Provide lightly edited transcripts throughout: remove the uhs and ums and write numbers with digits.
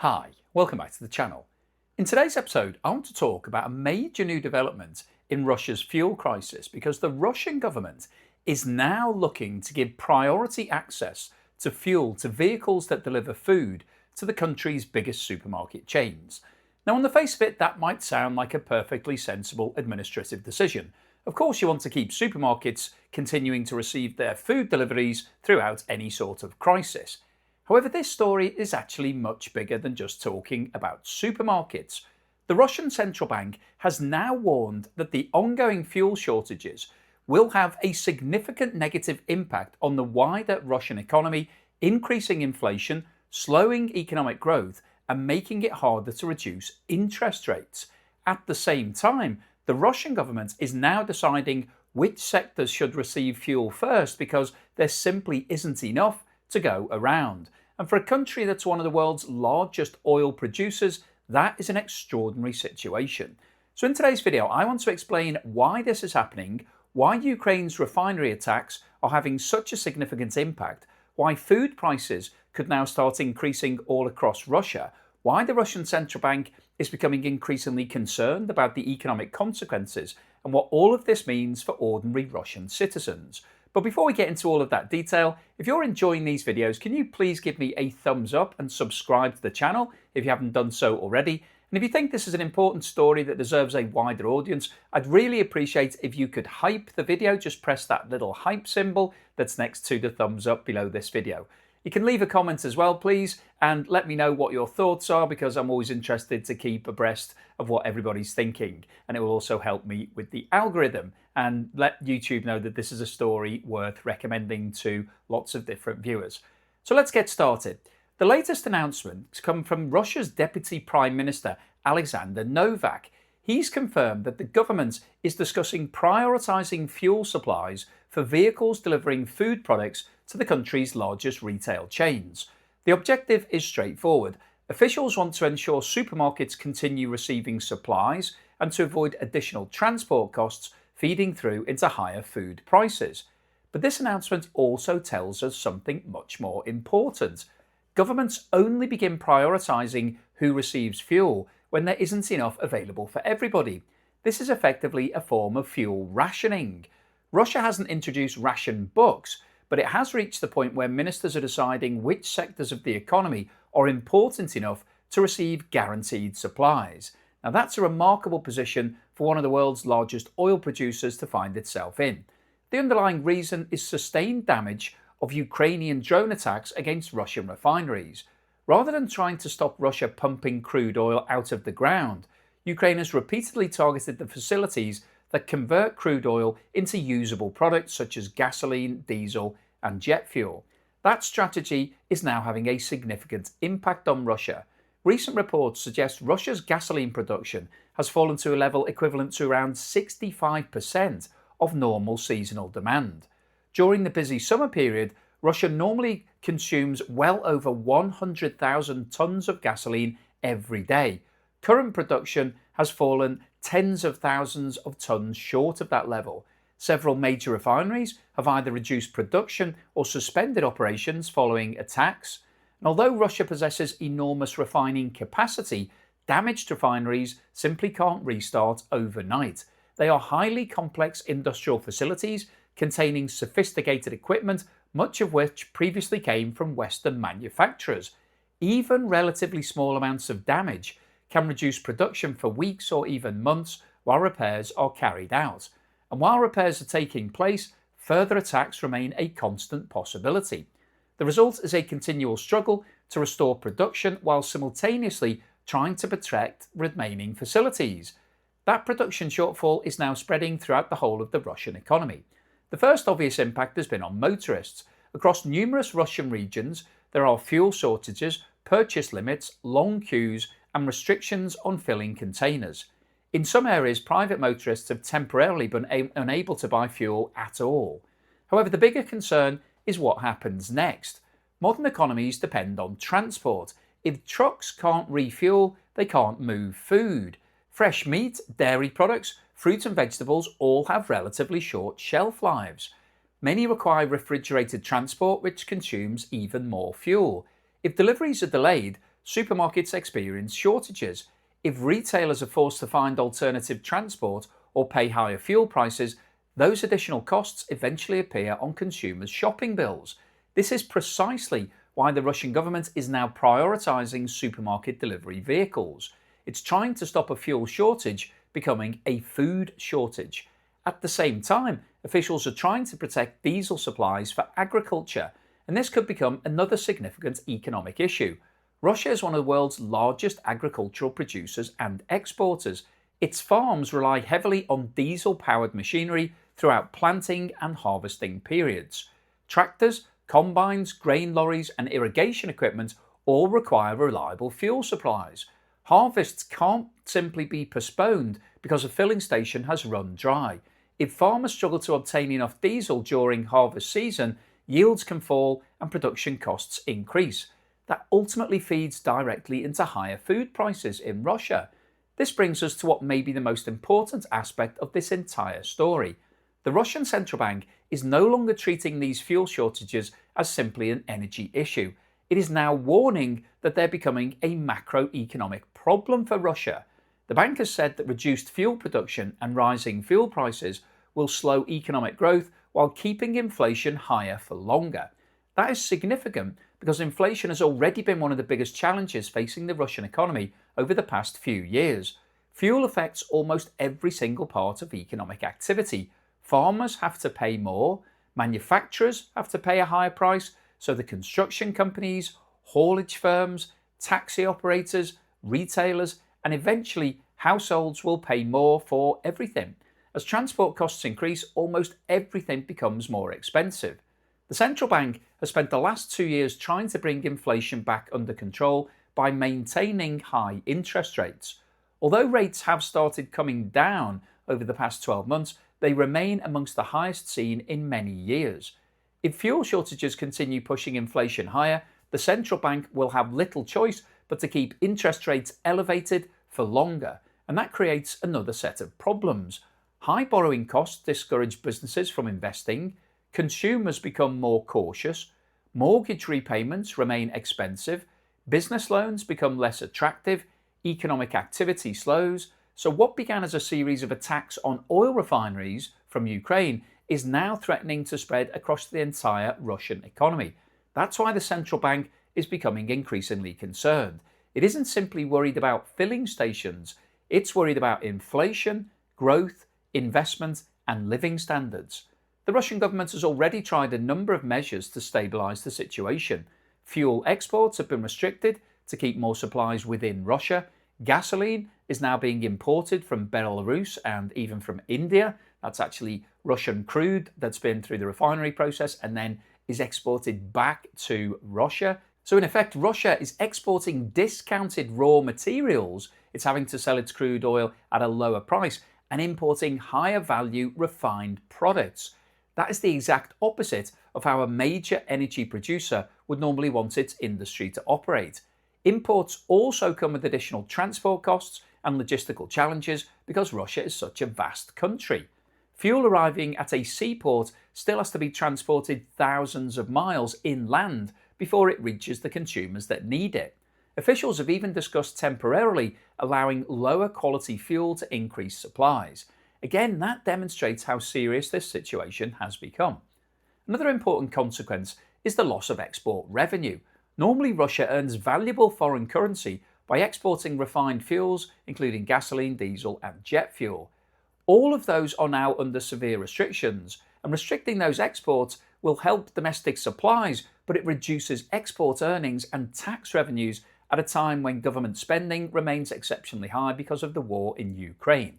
Hi, welcome back to the channel. In today's episode, I want to talk about a major new development in Russia's fuel crisis because the Russian government is now looking to give priority access to fuel to vehicles that deliver food to the country's biggest supermarket chains. Now, on the face of it, that might sound like a perfectly sensible administrative decision. Of course, you want to keep supermarkets continuing to receive their food deliveries throughout any sort of crisis. However, this story is actually much bigger than just talking about supermarkets. The Russian central bank has now warned that the ongoing fuel shortages will have a significant negative impact on the wider Russian economy, increasing inflation, slowing economic growth, and making it harder to reduce interest rates. At the same time, the Russian government is now deciding which sectors should receive fuel first because there simply isn't enough to go around. And for a country that's one of the world's largest oil producers, that is an extraordinary situation. So in today's video, I want to explain why this is happening, why Ukraine's refinery attacks are having such a significant impact, why food prices could now start increasing all across Russia, why the Russian central bank is becoming increasingly concerned about the economic consequences, and what all of this means for ordinary Russian citizens. But before we get into all of that detail, if you're enjoying these videos, can you please give me a thumbs up and subscribe to the channel if you haven't done so already? And if you think this is an important story that deserves a wider audience, I'd really appreciate if you could hype the video. Just press that little hype symbol that's next to the thumbs up below this video. You can leave a comment as well, please, and let me know what your thoughts are because I'm always interested to keep abreast of what everybody's thinking. And it will also help me with the algorithm and let YouTube know that this is a story worth recommending to lots of different viewers. So let's get started. The latest announcements come from Russia's Deputy Prime Minister, Alexander Novak. He's confirmed that the government is discussing prioritising fuel supplies for vehicles delivering food products to the country's largest retail chains. The objective is straightforward. Officials want to ensure supermarkets continue receiving supplies and to avoid additional transport costs feeding through into higher food prices. But this announcement also tells us something much more important. Governments only begin prioritising who receives fuel when there isn't enough available for everybody. This is effectively a form of fuel rationing. Russia hasn't introduced ration books, but it has reached the point where ministers are deciding which sectors of the economy are important enough to receive guaranteed supplies. Now that's a remarkable position for one of the world's largest oil producers to find itself in. The underlying reason is sustained damage of Ukrainian drone attacks against Russian refineries. Rather than trying to stop Russia pumping crude oil out of the ground, Ukraine has repeatedly targeted the facilities that convert crude oil into usable products such as gasoline, diesel, and jet fuel. That strategy is now having a significant impact on Russia. Recent reports suggest Russia's gasoline production has fallen to a level equivalent to around 65% of normal seasonal demand. During the busy summer period, Russia normally consumes well over 100,000 tons of gasoline every day. Current production has fallen tens of thousands of tons short of that level. Several major refineries have either reduced production or suspended operations following attacks. And although Russia possesses enormous refining capacity, damaged refineries simply can't restart overnight. They are highly complex industrial facilities containing sophisticated equipment, much of which previously came from Western manufacturers. Even relatively small amounts of damage can reduce production for weeks or even months while repairs are carried out. And while repairs are taking place, further attacks remain a constant possibility. The result is a continual struggle to restore production while simultaneously trying to protect remaining facilities. That production shortfall is now spreading throughout the whole of the Russian economy. The first obvious impact has been on motorists. Across numerous Russian regions, there are fuel shortages, purchase limits, long queues, and restrictions on filling containers. In some areas, private motorists have temporarily been unable to buy fuel at all. However, the bigger concern is what happens next. Modern economies depend on transport. If trucks can't refuel, they can't move food. Fresh meat, dairy products, fruit and vegetables all have relatively short shelf lives. Many require refrigerated transport, which consumes even more fuel. If deliveries are delayed, supermarkets experience shortages. If retailers are forced to find alternative transport or pay higher fuel prices, those additional costs eventually appear on consumers' shopping bills. This is precisely why the Russian government is now prioritising supermarket delivery vehicles. It's trying to stop a fuel shortage becoming a food shortage. At the same time, officials are trying to protect diesel supplies for agriculture, and this could become another significant economic issue. Russia is one of the world's largest agricultural producers and exporters. Its farms rely heavily on diesel-powered machinery throughout planting and harvesting periods. Tractors, combines, grain lorries and irrigation equipment all require reliable fuel supplies. Harvests can't simply be postponed because a filling station has run dry. If farmers struggle to obtain enough diesel during harvest season, yields can fall and production costs increase. That ultimately feeds directly into higher food prices in Russia. This brings us to what may be the most important aspect of this entire story. The Russian central bank is no longer treating these fuel shortages as simply an energy issue. It is now warning that they're becoming a macroeconomic problem for Russia. The bank has said that reduced fuel production and rising fuel prices will slow economic growth while keeping inflation higher for longer. That is significant because inflation has already been one of the biggest challenges facing the Russian economy over the past few years. Fuel affects almost every single part of economic activity. Farmers have to pay more, manufacturers have to pay a higher price, so the construction companies, haulage firms, taxi operators, retailers, and eventually households will pay more for everything. As transport costs increase, almost everything becomes more expensive. The central bank has spent the last 2 years trying to bring inflation back under control by maintaining high interest rates. Although rates have started coming down over the past 12 months, they remain amongst the highest seen in many years. If fuel shortages continue pushing inflation higher, the central bank will have little choice but to keep interest rates elevated for longer, and that creates another set of problems. High borrowing costs discourage businesses from investing, consumers become more cautious, mortgage repayments remain expensive, business loans become less attractive, economic activity slows. So what began as a series of attacks on oil refineries from Ukraine is now threatening to spread across the entire Russian economy. That's why the central bank is becoming increasingly concerned. It isn't simply worried about filling stations, it's worried about inflation, growth, investment, and living standards. The Russian government has already tried a number of measures to stabilise the situation. Fuel exports have been restricted to keep more supplies within Russia. Gasoline is now being imported from Belarus and even from India. That's actually Russian crude that's been through the refinery process and then is exported back to Russia. So in effect, Russia is exporting discounted raw materials. It's having to sell its crude oil at a lower price and importing higher value refined products. That is the exact opposite of how a major energy producer would normally want its industry to operate. Imports also come with additional transport costs and logistical challenges because Russia is such a vast country. Fuel arriving at a seaport still has to be transported thousands of miles inland before it reaches the consumers that need it. Officials have even discussed temporarily allowing lower quality fuel to increase supplies. Again, that demonstrates how serious this situation has become. Another important consequence is the loss of export revenue. Normally, Russia earns valuable foreign currency by exporting refined fuels, including gasoline, diesel, and jet fuel. All of those are now under severe restrictions, and restricting those exports will help domestic supplies, but it reduces export earnings and tax revenues at a time when government spending remains exceptionally high because of the war in Ukraine.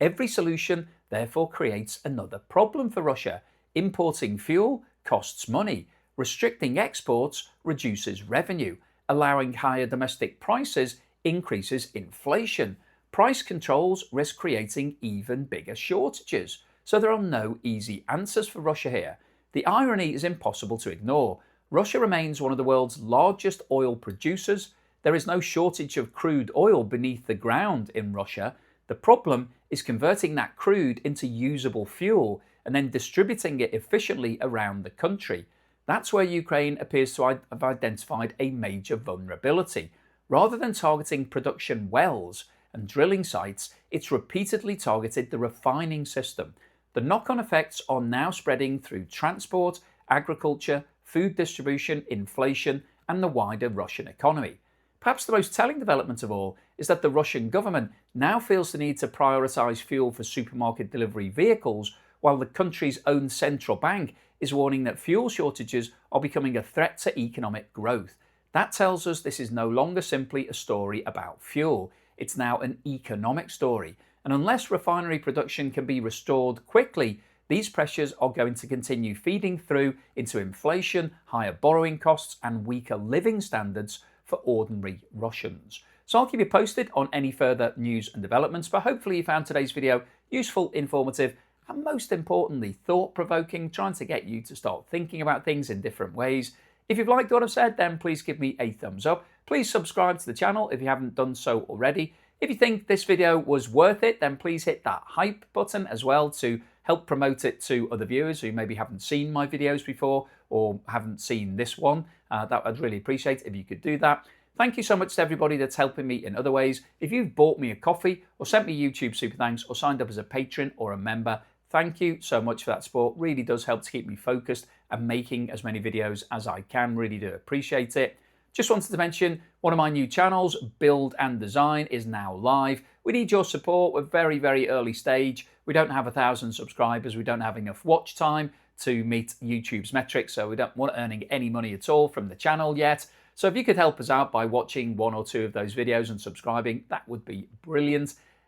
Every solution therefore creates another problem for Russia. Importing fuel costs money. Restricting exports reduces revenue. Allowing higher domestic prices increases inflation. Price controls risk creating even bigger shortages. So there are no easy answers for Russia here. The irony is impossible to ignore. Russia remains one of the world's largest oil producers. There is no shortage of crude oil beneath the ground in Russia. The problem is converting that crude into usable fuel and then distributing it efficiently around the country. That's where Ukraine appears to have identified a major vulnerability. Rather than targeting production wells and drilling sites, it's repeatedly targeted the refining system. The knock-on effects are now spreading through transport, agriculture, food distribution, inflation, and the wider Russian economy. Perhaps the most telling development of all is that the Russian government now feels the need to prioritise fuel for supermarket delivery vehicles, while the country's own central bank is warning that fuel shortages are becoming a threat to economic growth. That tells us this is no longer simply a story about fuel, it's now an economic story. And unless refinery production can be restored quickly, these pressures are going to continue feeding through into inflation, higher borrowing costs, and weaker living standards for ordinary Russians. So I'll keep you posted on any further news and developments, but hopefully you found today's video useful, informative, and most importantly, thought-provoking, trying to get you to start thinking about things in different ways. If you've liked what I've said, then please give me a thumbs up. Please subscribe to the channel if you haven't done so already. If you think this video was worth it, then please hit that hype button as well to help promote it to other viewers who maybe haven't seen my videos before or haven't seen this one. That I'd really appreciate if you could do that. Thank you so much to everybody that's helping me in other ways. If you've bought me a coffee or sent me YouTube super thanks or signed up as a patron or a member, thank you so much for that support. Really does help to keep me focused and making as many videos as I can. Really do appreciate it. Just wanted to mention one of my new channels, Build and Design, is now live. We need your support. We're very, very early stage. We don't have 1,000 subscribers. We don't have enough watch time to meet YouTube's metrics, so we don't want earning any money at all from the channel yet. So if you could help us out by watching one or two of those videos and subscribing, that would be brilliant.